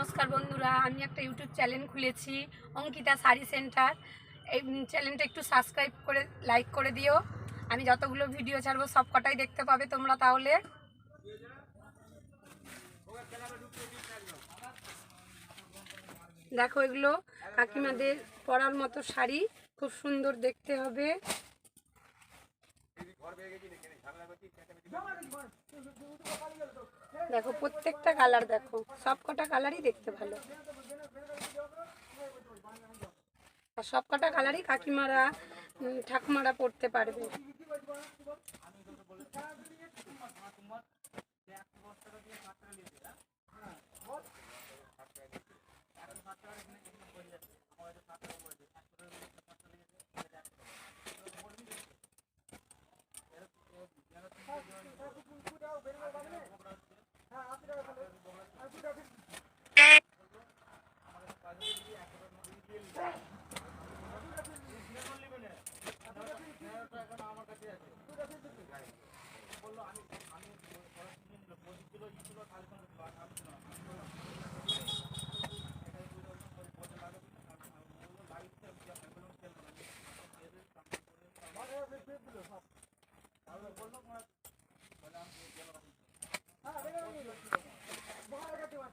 নমস্কার বন্ধুরা, আমি একটা ইউটিউব চ্যানেল খুলেছি অঙ্কিতা শাড়ি সেন্টার। এই চ্যানেলটা একটু সাবস্ক্রাইব করে লাইক করে দিও। আমি যতগুলো ভিডিও ছাড়বো সব কটাই দেখতে পাবে তোমরা। তাহলে দেখো, এগুলো কাকিমাদের পরার মতো শাড়ি, খুব সুন্দর দেখতে হবে। দেখো প্রত্যেকটা কালার, দেখো সব কটা কালারই দেখতে ভালো, আর সব কটা কালারই কাকিমারা ঠাকুমারা পরতে পারবে।